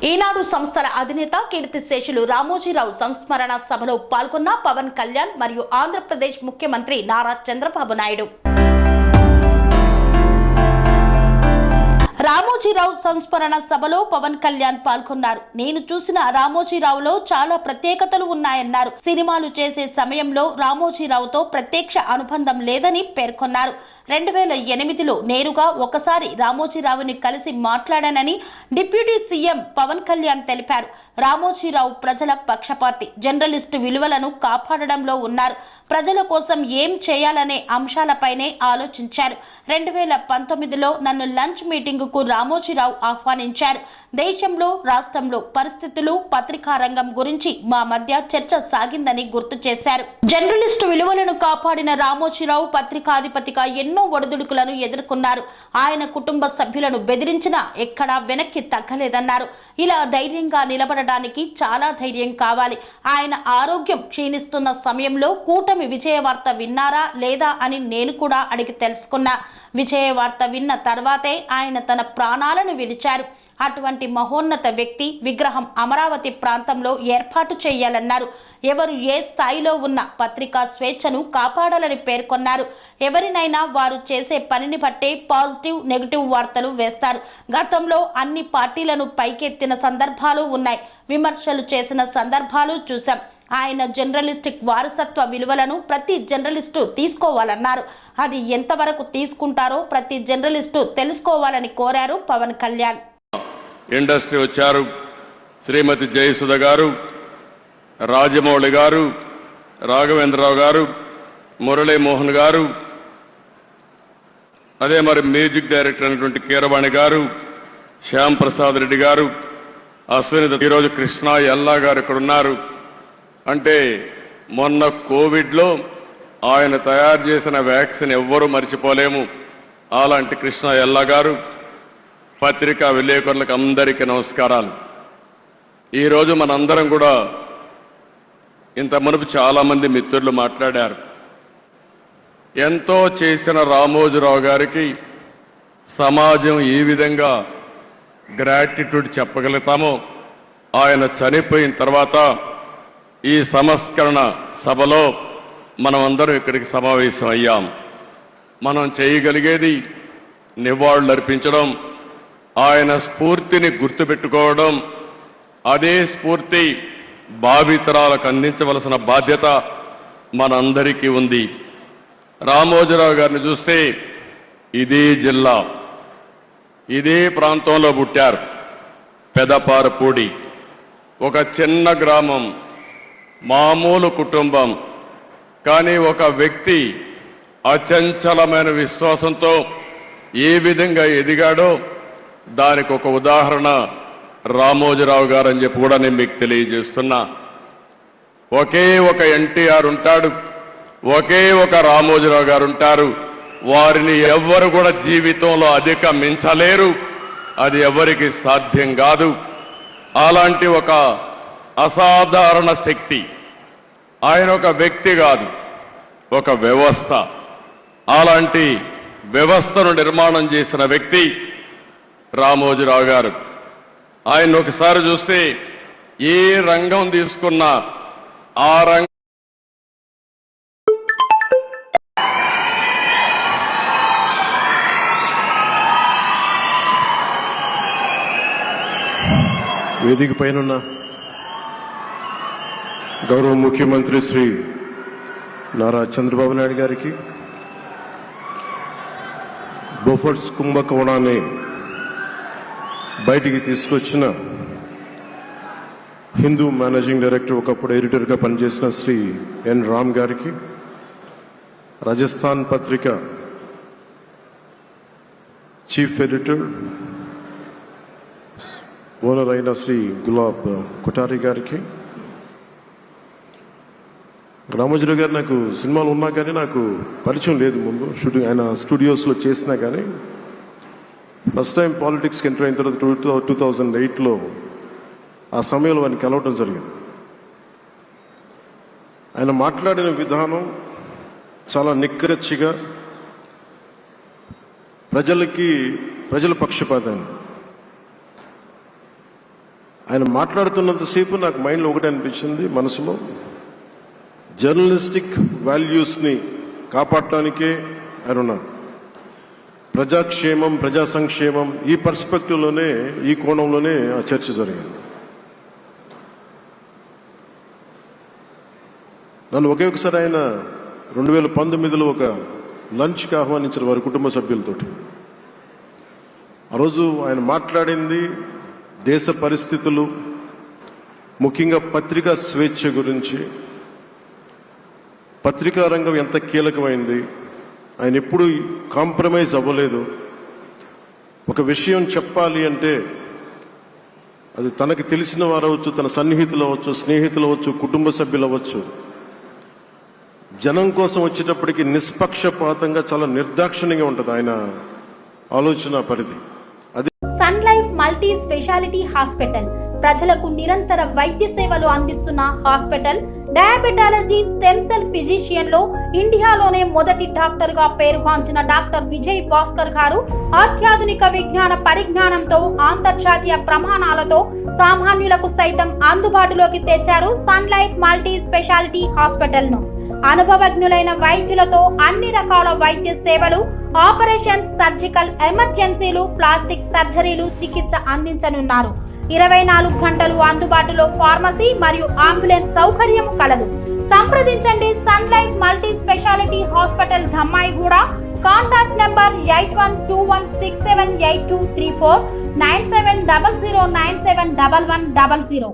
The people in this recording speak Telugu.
ఈనాడు సంస్థల అధినేత కీర్తిశేషులు రామోజీరావు సంస్మరణ సభలో పాల్గొన్న పవన్ కళ్యాణ్ మరియు ఆంధ్రప్రదేశ్ ముఖ్యమంత్రి నారా చంద్రబాబు నాయుడు. రామోజీరావు సంస్మరణ సభలో పవన్ కళ్యాణ్ పాల్గొన్నారు. నేను చూసిన రామోజీరావులో చాలా ప్రత్యేకతలు ఉన్నాయన్నారు. సినిమాలు చేసే సమయంలో రామోజీరావుతో ప్రత్యక్ష అనుబంధం లేదని పేర్కొన్నారు. 2008లో నేరుగా ఒకసారి రామోజీరావుని కలిసి మాట్లాడానని డిప్యూటీ సీఎం పవన్ కళ్యాణ్ తెలిపారు. రామోజీరావు ప్రజల పక్షపాతి, జర్నలిస్టు విలువలను కాపాడడంలో ఉన్నారు. ప్రజల కోసం ఏం చేయాలనే అంశాలపైనే ఆలోచించారు. 2019లో నన్ను లంచ్ మీటింగుకు రామోజీరావు ఆహ్వానించారు. దేశంలో రాష్ట్రంలో పరిస్థితులు, పత్రికా రంగం గురించి మా మధ్య చర్చ సాగిందని గుర్తు చేశారు. జర్నలిస్టు విలువలను కాపాడిన రామోజీరావు పత్రికాధిపతిగా ఎన్నో ఒడిదుడుకులను ఎదుర్కొన్నారు. ఆయన కుటుంబ సభ్యులను బెదిరించినా ఎక్కడా వెనక్కి తగ్గలేదన్నారు. ఇలా ధైర్యంగా నిలబడడానికి చాలా ధైర్యం కావాలి. ఆయన ఆరోగ్యం క్షీణిస్తున్న సమయంలో కూటమి విజయవార్త విన్నారా లేదా అని నేను కూడా అడిగి తెలుసుకున్నా. విజయవార్త విన్న తర్వాతే ఆయన తన ప్రాణాలను విడిచారు. అటువంటి మహోన్నత వ్యక్తి విగ్రహం అమరావతి ప్రాంతంలో ఏర్పాటు చేయాలన్నారు. ఎవరు ఏ స్థాయిలో ఉన్న పత్రికా స్వేచ్ఛను కాపాడాలని పేర్కొన్నారు. ఎవరినైనా వారు చేసే పనిని బట్టే పాజిటివ్, నెగిటివ్ వార్తలు వేస్తారు. గతంలో అన్ని పార్టీలను పైకెత్తిన సందర్భాలు ఉన్నాయి. విమర్శలు చేసిన సందర్భాలు చూశాం. ఆయన జర్నలిస్టిక్ వారసత్వ విలువలను ప్రతి జర్నలిస్టు తీసుకోవాలన్నారు. అది ఎంతవరకు తీసుకుంటారో ప్రతి జర్నలిస్టు తెలుసుకోవాలని కోరారు పవన్ కళ్యాణ్. ఇండస్ట్రీ వచ్చారు. శ్రీమతి జయసుధ గారు, రాజమౌళి గారు, రాఘవేంద్రరావు గారు, మురళీమోహన్ గారు, అదే మరి మ్యూజిక్ డైరెక్టర్ అయినటువంటి కీరవాణి గారు, శ్యామ్ ప్రసాద్ రెడ్డి గారు, అశ్విని, ఈరోజు కృష్ణ ఎల్లా గారు ఇక్కడ ఉన్నారు. అంటే మొన్న కోవిడ్లో ఆయన తయారు చేసిన వ్యాక్సిన్ ఎవ్వరూ మర్చిపోలేము. అలాంటి కృష్ణ ఎల్లా గారు, పత్రికా విలేకరులకు అందరికీ నమస్కారాలు. ఈరోజు మనందరం కూడా ఇంత మునుపు చాలామంది మిత్రులు మాట్లాడారు. ఎంతో చేసిన రామోజీరావు గారికి సమాజం ఈ విధంగా గ్రాటిట్యూడ్ చెప్పగలుగుతామో ఆయన చనిపోయిన తర్వాత ఈ సంస్మరణ సభలో మనం అందరం ఇక్కడికి సమావేశం అయ్యాం. మనం చేయగలిగేది నివాళులర్పించడం, ఆయన స్ఫూర్తిని గుర్తుపెట్టుకోవడం, అదే స్ఫూర్తి భావితరాలకు అందించవలసిన బాధ్యత మనందరికీ ఉంది. రామోజీరావు గారిని చూస్తే ఇదే జిల్లా, ఇదే ప్రాంతంలో పుట్టారు. పెదపారపూడి, ఒక చిన్న గ్రామం, మామూలు కుటుంబం. కానీ ఒక వ్యక్తి అచంచలమైన విశ్వాసంతో ఏ విధంగా ఎదిగాడో దానికి ఒక ఉదాహరణ రామోజీరావు గారు అని చెప్పి కూడా నేను మీకు తెలియజేస్తున్నా. ఒకే ఒక ఎన్టీఆర్ ఉంటాడు, ఒకే ఒక రామోజీరావు గారు ఉంటారు. వారిని ఎవ్వరు కూడా జీవితంలో అధిగమించలేరు. అది ఎవరికి సాధ్యం కాదు. అలాంటి ఒక అసాధారణ శక్తి. ఆయన ఒక వ్యక్తి కాదు, ఒక వ్యవస్థ. అలాంటి వ్యవస్థను నిర్మాణం చేసిన వ్యక్తి రామోజీరావు గారు. ఆయన ఒకసారి చూస్తే ఏ రంగం తీసుకున్నా ఆ రంగం వేదిక పైన గౌరవ ముఖ్యమంత్రి శ్రీ నారా చంద్రబాబు నాయుడు గారికి, బోఫర్స్ కుంభకోణాన్ని బయటికి తీసుకొచ్చిన హిందూ మేనేజింగ్ డైరెక్టర్, ఒకప్పుడు ఎడిటర్గా పనిచేసిన శ్రీ ఎన్ రామ్ గారికి, రాజస్థాన్ పత్రిక చీఫ్ ఎడిటర్ ఓనర్ అయిన శ్రీ గులాబ్ కొఠారి గారికి, రామోజీరావు గారు నాకు సినిమాలు ఉన్నా కానీ నాకు పరిచయం లేదు. ముందు షూటింగ్ ఆయన స్టూడియోస్లో చేసినా కానీ ఫస్ట్ టైం పాలిటిక్స్కి ఎంటర్ అయిన తర్వాత 2008లో ఆ సమయంలో ఆయన కలవటం జరిగింది. ఆయన మాట్లాడిన విధానం చాలా నిక్కచ్చిగా, ప్రజల పక్షపాతాన్ని ఆయన మాట్లాడుతున్నంతసేపు నాకు మైండ్లో ఒకటి అనిపించింది, మనసులో జర్నలిస్టిక్ వాల్యూస్ని కాపాడటానికే ఆయన ఉన్నారు. ప్రజాక్షేమం, ప్రజా సంక్షేమం, ఈ పర్స్పెక్టివ్లోనే, ఈ కోణంలోనే ఆ చర్చ జరిగింది. నన్ను ఒకే ఒకసారి ఆయన 2019లో ఒక లంచ్కి ఆహ్వానించారు వారి కుటుంబ సభ్యులతోటి. ఆ రోజు ఆయన మాట్లాడింది దేశ పరిస్థితులు, ముఖ్యంగా పత్రికా స్వేచ్ఛ గురించి, పత్రికా రంగం ఎంత కీలకమైంది, ఆయన ఎప్పుడూ కాంప్రమైజ్ అవ్వలేదు. ఒక విషయం చెప్పాలి అంటే అది తనకు తెలిసిన వారు అవ్వచ్చు, తన సన్నిహితులు అవ్వచ్చు, స్నేహితులు అవ్వచ్చు, కుటుంబ సభ్యులు అవ్వచ్చు, జనం కోసం వచ్చేటప్పటికి నిష్పక్షపాతంగా చాలా నిర్దాక్షిణ్యంగా ఉంటుంది ఆయన ఆలోచన పరిధి. అది Sun Life multi speciality hospital ప్రజలకు నిరంతర వైద్య సేవలు అందిస్తున్న hospital. Diabetology, stem cell physician లో ఇండియాలోనే మొదటి డాక్టర్ గా పేరుగాంచిన డాక్టర్ విజయ్ భాస్కర్ గారు అత్యాధునిక విజ్ఞాన పరిజ్ఞానంతో అంతర్జాతీయ ప్రమాణాలతో సామాన్యులకు సైతం అందుబాటులోకి తెచ్చారు Sun Life multi speciality hospital ను. అనుభవజ్ఞులైన వైద్యులతో అన్ని రకాల వైద్య సేవలు, ఆపరేషన్స్, సర్జికల్ ఎమర్జెన్సీలు, ప్లాస్టిక్ సర్జరీలు, చికిత్స అందించనున్నారు. 24 గంటలు అందుబాటులో ఫార్మసీ మరియు అంబులెన్స్ సౌకర్యం కలదు. సంప్రదించండి Sun Life multi speciality hospital, Dammaiguda. Contact number 8121678234, 9700971100.